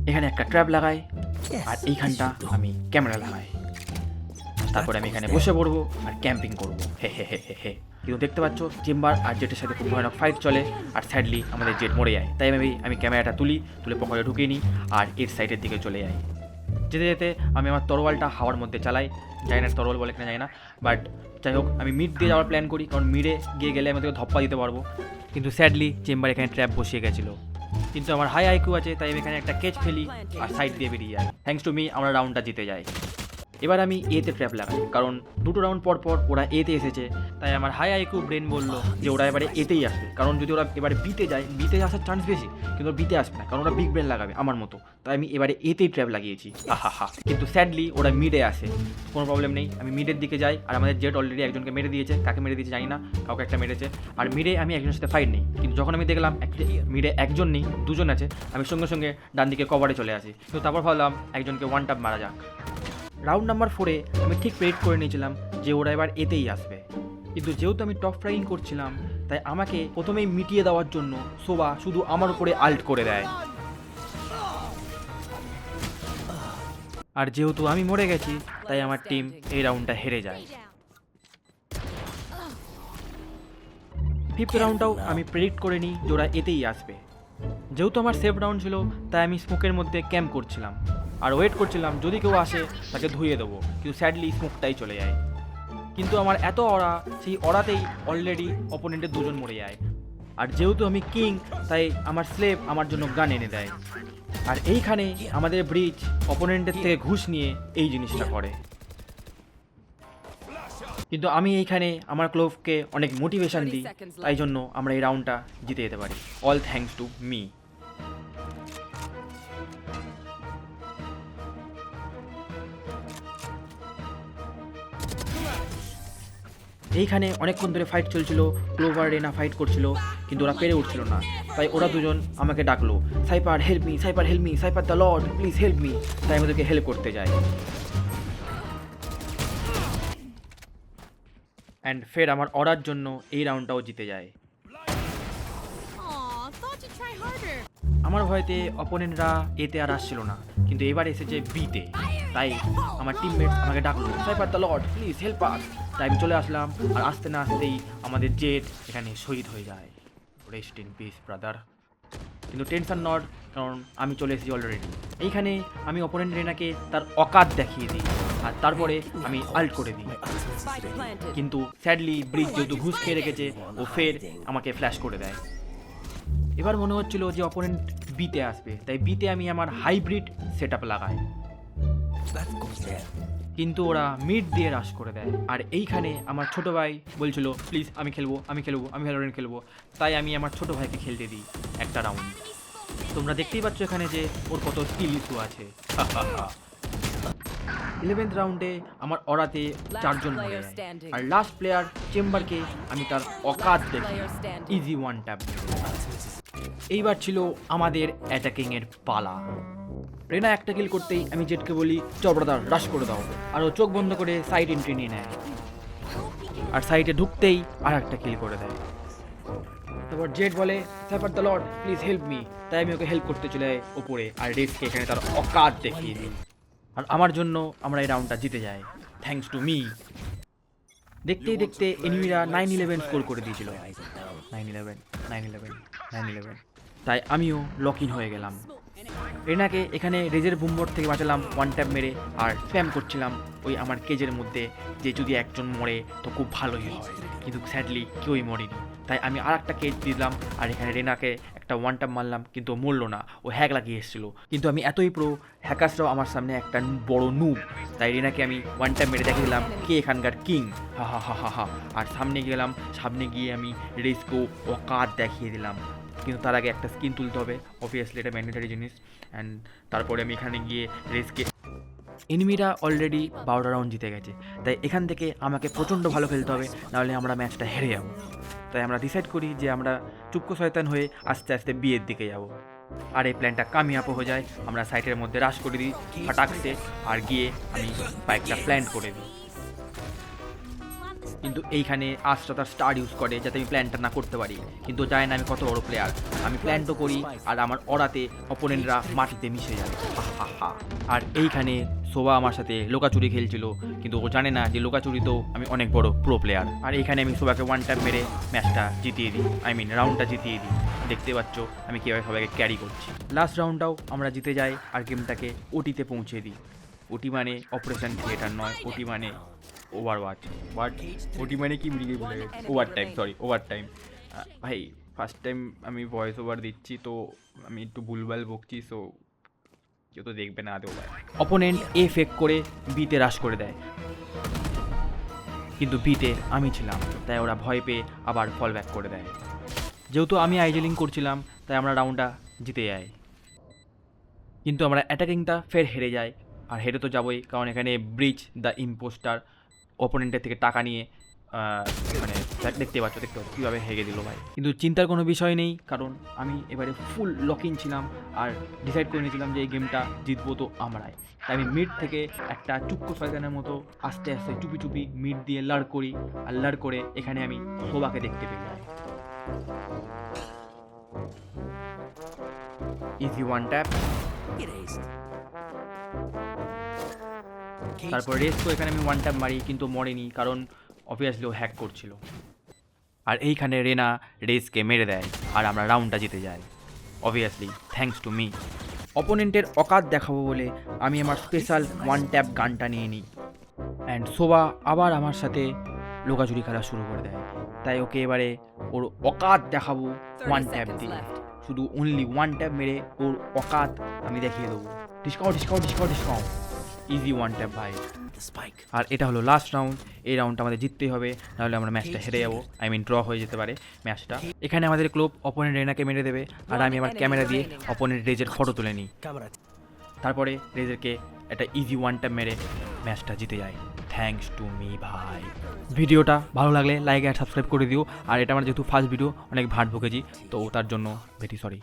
এখানে একটা ট্র্যাপ লাগাই আর এইখানটা আমি ক্যামেরা লাগাই। তারপরে আমি এখানে বসে পড়বো আর ক্যাম্পিং করবো। হে হে হে হে হে। কিন্তু দেখতে পাচ্ছ চেম্বার আর জেটের সাথে খুব ভয়ানক ফাইট চলে আর স্যাডলি আমাদের জেট মরে যায়। তাই আমি ক্যামেরাটা তুলে পকেটে ঢুকিয়ে নিই আর এর সাইডের দিকে চলে যাই। যেতে যেতে আমি আমার তরোয়ালটা হাওয়ার মধ্যে চালাই, জানি না তরোয়াল বলে কিনা জানি না, বাট যাই হোক আমি মিড দিয়ে যাওয়ার প্ল্যান করি, কারণ মিডে গিয়ে গেলে আমি তোকে ধপ্পা দিতে পারবো। কিন্তু স্যাডলি চেম্বার এখানে ট্র্যাপ বসিয়ে গেছিলো। কিন্তু আমার হাই আইকিউ আছে, তাই আমি এখানে একটা কেচ ফেলি আর সাইড দিয়ে বেরিয়ে যাই। থ্যাঙ্কস টু মি আমরা রাউন্ডটা জিতে যাই। এবার আমি এতে ট্র্যাপ লাগাই, কারণ দুটো রাউন্ড পর পর ওরা এতে এসেছে। তাই আমার হাই আইকিউ ব্রেন বললো যে ওরা এবারে এতেই আসবে, কারণ যদি ওরা এবারে বিতে যায়, বিতে আসার চান্স বেশি, কিন্তু ওরা বিতে আসবে না, কারণ ওরা বিগ ব্রেন লাগাবে আমার মতো। তাই আমি এবারে এতেই ট্র্যাপ লাগিয়েছি। হা। কিন্তু স্যাডলি ওরা মিডে আসে, কোনো প্রবলেম নেই, আমি মিডের দিকে যাই। আর আমাদের জেট অলরেডি একজনকে মেরে দিয়েছে, কাকে মেরে দিয়েছে জানি না, কাউকে একটা মেরেছে। আর মিডে আমি একজনের সাথে ফাইট নেই, কিন্তু যখন আমি দেখলাম মিডে একজন নেই, দুজন আছে, আমি সঙ্গে সঙ্গে ডান দিকে কভারে চলে আসি। কিন্তু তারপর ভাবলাম একজনকে ওয়ান টাপ মারা যাক। রাউন্ড নাম্বার 4-এ আমি ঠিক প্রেডিক্ট করে নিয়েছিলাম যে ওরা এবার এতেই আসবে, কিন্তু যেহেতু আমি টপ ফ্রাইং করছিলাম তাই আমাকে প্রথমেই মিটিয়ে দেওয়ার জন্য সোবা শুধু আমার উপরে আল্ট করে দেয়। আর যেহেতু আমি মরে গেছি তাই আমার টিম এই রাউন্ডটা হেরে যায়। 5th রাউন্ডটাও আমি প্রেডিক্ট করে নিই যে ওরা এতেই আসবে। যেহেতু আমার সেফ রাউন্ড ছিল তাই আমি স্মোকের মধ্যে ক্যাম্প করছিলাম আর ওয়েট করছিলাম যদি কেউ আসে তাকে ধুয়ে দেবো, কিন্তু স্যাডলি স্মোকটাই চলে যায়। কিন্তু আমার এত অরা, সেই অরাতেই অলরেডি অপোনেন্টের দুজন মরে যায়। আর যেহেতু আমি কিং তাই আমার স্লেভ আমার জন্য গান এনে দেয়। আর এইখানে আমাদের ব্রিজ অপোনেন্টের থেকে ঘুষ নিয়ে এই জিনিসটা করে। কিন্তু আমি এইখানে আমার ক্লোভকে অনেক মোটিভেশন দিই, তাই জন্য আমরা এই রাউন্ডটা জিতে যেতে পারি। All thanks to me. এইখানে অনেকক্ষণ ধরে ফাইট চলছিল, ক্লোভার রেনা ফাইট করছিল, কিন্তু ওরা পেরে উঠছিল না। তাই ওরা দুজন আমাকে ডাকলো, Cypher help me, Cypher help me, Cypher the lord please help me. তাই আমি ওদেরকে হেল্প করতে যাই। অ্যান্ড ফের আমার অর্ডার জন্য এই রাউন্ডটাও জিতে যায়। আমার ভয়তে অপোনেন্টরা এতে আর আসছিল না, কিন্তু এবার এসেছে বিতে। তাই আমার টিমমেট আমাকে ডাকলো, Cypher the lord please help us. তাই আমি চলে আসলাম, আর আসতে না আসতেই আমাদের জেট এখানে শহীদ হয়ে যায়। Rest in peace brother. কিন্তু টেনশন নট, কারণ আমি চলে এসেছি অলরেডি। এইখানে আমি অপোনেন্ট রেনাকে তার অকাত দেখিয়ে দিই আর তারপরে আমি আল্ট করে দিই। কিন্তু স্যাডলি ব্রিজ যেহেতু ঘুষ খেয়ে রেখেছে, ও ফের আমাকে ফ্ল্যাশ করে দেয়। এবার মনে হচ্ছিল যে অপোনেন্ট বিতে আসবে, তাই বিতে আমি আমার হাইব্রিড সেট আপ লাগাই, কিন্তু ওরা মিড দিয়ে রাশ করে দেয়। আর এইখানে আমার ছোট ভাই বলছিল প্লিজ আমি খেলবো, আমি ভ্যালোরেন্ট খেলবো। তাই আমি আমার ছোট ভাইকে খেলতে দিই একটা রাউন্ড। তোমরা দেখতেই পাচ্ছ এখানে যে ওর কত স্কিল ইস্যু আছে। 11th রাউন্ডে আমার অরাতে 4 জন মরে যায়, আর লাস্ট প্লেয়ার চেম্বারকে আমি তার অকাত দেখি ইজি ওয়ান ট্যাপ। এইবার ছিল আমাদের অ্যাটাকিংয়ের পালা। রেনা একটা কিল করতেই আমি জেটকে বলি চল ব্রাদার রাশ করে দাও, আর ও চোখ বন্ধ করে সাইড এন্ট্রি নিয়ে নেয়, আর সাইডে ঢুকতেই আর একটা কিল করে দেয়। তারপর জেট বলে Cypher the lord please help me. তাই আমি ওকে হেল্প করতে চলে যাই ওপরে, আর রেসকে এখানে তার অকাত দেখিয়ে দিই। আর আমার জন্য আমরা এই রাউন্ডটা জিতে যাই, থ্যাঙ্কস টু মি। দেখতেই দেখতে এনিমিরা 9-11 স্কোর করে দিয়েছিল। 9-11। তাই আমিও লক ইন হয়ে গেলাম। রেনাকে এখানে রেজের বুমবোর্ড থেকে বাঁচালাম ওয়ান ট্যাপ মেরে, আর স্প্যাম করছিলাম ওই আমার কেজের মধ্যে যে যদি একজন মরে তো খুব ভালোই হয়, কিন্তু স্যাডলি কেউই মরেনি। তাই আমি আর একটা কেজ দিলাম, আর এখানে রেনাকে একটা ওয়ান ট্যাপ মারলাম, কিন্তু মরলো না, ও হ্যাক লাগিয়ে এসেছিলো। কিন্তু আমি এতই প্রো, হ্যাকার্সরাও আমার সামনে একটা বড় নুব। তাই রেনাকে আমি ওয়ান ট্যাপ মেরে দেখে দিলাম কে এখানকার কিং। হা। আর সামনে গিয়ে আমি রেসকেও অকাত দেখিয়ে দিলাম। কিন্তু তার আগে একটা স্কিন তুলতে হবে, অবভিয়াসলি এটা ম্যান্ডেটারি জিনিস। অ্যান্ড তারপরে আমি এখানে গিয়ে রেসকে, এনিমিরা অলরেডি 12টা রাউন্ড জিতে গেছে, তাই এখান থেকে আমাকে প্রচণ্ড ভালো খেলতে হবে, নাহলে আমরা ম্যাচটা হেরে যাবো। তাই আমরা ডিসাইড করি যে আমরা চুক্কো শয়তান হয়ে আস্তে আস্তে বিয়ের দিকে যাব। আর এই প্ল্যানটা কামিয়াবও হয়ে যায়। আমরা সাইটের মধ্যে রাশ করে দিই ফাটাকসে, আর গিয়ে আমি বাইকটা প্ল্যান্ট করে দিই। কিন্তু এইখানে আজটা তার স্টার ইউজ করে যাতে আমি প্ল্যানটা না করতে পারি, কিন্তু জানি না আমি কত বড় প্লেয়ার। আমি প্ল্যান তো করি আর আমার অরাতে অপোনেন্টরা মাটিতে মিশে যায়। আর এইখানে সোবা আমার সাথে লোকাচুরি খেলছিল, কিন্তু ও জানে না যে লোকাচুরিতেও আমি অনেক বড় প্রো প্লেয়ার। আর এইখানে আমি সোবাকে ওয়ান ট্যাপ মেরে ম্যাচটা জিতিয়ে দিই, রাউন্ডটা জিতিয়ে দিই। দেখতে পাচ্ছ আমি কীভাবে সবাইকে ক্যারি করছি। লাস্ট রাউন্ডটাও আমরা জিতে যাই আর গেমটাকে ওটিতে পৌঁছে দিই। ওটি মানে অপারেশন থিয়েটার নয়, ওটি মানে ওভারওয়াচ। ওটি মানে কি মিলিয়ে বলে over time, sorry over time. ভাই ফার্স্ট টাইম আমি ভয়েস ওভার দিচ্ছি, তো আমি একটু ভুলভাল বকছি, সো কেউ তো দেখবে না আদেও। ভাই অপোনেন্ট এ ফেক করে বিতে রাশ করে দেয়, কিন্তু বিতে আমি ছিলাম, তাই ওরা ভয় পেয়ে আবার ফল ব্যাক করে দেয়। যেহেতু আমি আইজেলিং করছিলাম তাই আমরা রাউন্ডটা জিতে যাই, কিন্তু আমরা অ্যাটাকিংটা ফের হেরে যাই। আর হেরে তো যাবোই, কারণ এখানে ব্রিজ দ্য ইম্পোস্টার অপোনেন্টের থেকে টাকা নিয়ে মানে দেখতে পাচ্ছ কীভাবে হেগে দিল ভাই। কিন্তু চিন্তার কোনো বিষয় নেই, কারণ আমি এবারে ফুল লকিং ছিলাম আর ডিসাইড করে নিয়েছিলাম যে এই গেমটা জিতবো তো আমরাই। তাই আমি মিড থেকে একটা চুক্কো শয়তানের মতো আস্তে আস্তে চুপি চুপি মিড দিয়ে লাড় করি, আর লাড় করে এখানে আমি সোবাকে দেখতে পেয়ে যাই। ইজি ওয়ান ট্যাপ, তারপর রেস তো এখানে আমি ওয়ান ট্যাপ মারি, কিন্তু মরেনি, কারণ অবভিয়াসলি ও হ্যাক করছিল। আর এইখানে রেনা রেসকে মেরে দেয় আর আমরা রাউন্ডটা জিতে যাই, অবভিয়াসলি থ্যাঙ্কস টু মি। অপোনেন্টের অকাত দেখাবো বলে আমি আমার স্পেশাল ওয়ান ট্যাপ গানটা নিয়ে নিই, অ্যান্ড সোবা আবার আমার সাথে লোকাচুরি খেলা শুরু করে দেয়। তাই ওকে এবারে ওর অকাত দেখাবো ওয়ান ট্যাপ দিয়ে, শুধু অনলি ওয়ান ট্যাপ মেরে ওর অকাত আমি দেখিয়ে দেবো। ডিসকাউন্ট ইজি ওয়ান ট্যাপ ভাই। আর এটা হলো লাস্ট রাউন্ড, এই রাউন্ডটা আমাদের জিততেই হবে, নাহলে আমরা ম্যাচটা হেরে যাবো, ড্র হয়ে যেতে পারে ম্যাচটা। এখানে আমাদের ক্লোব অপোনেন্ট রেনাকে মেরে দেবে, আর আমি আমার ক্যামেরা দিয়ে অপোনেন্ট রেজের ফটো তুলে নিই। তারপরে রেজেরকে একটা ইজি ওয়ান ট্যাপ মেরে ম্যাচটা জিতে যায়, থ্যাঙ্কস টু মি ভাই। ভিডিওটা ভালো লাগলে লাইক আর সাবস্ক্রাইব করে দিও। আর এটা আমার যেহেতু ফার্স্ট ভিডিও, অনেক ভাট ভুগেছি, তো তার জন্য ভেরি সরি।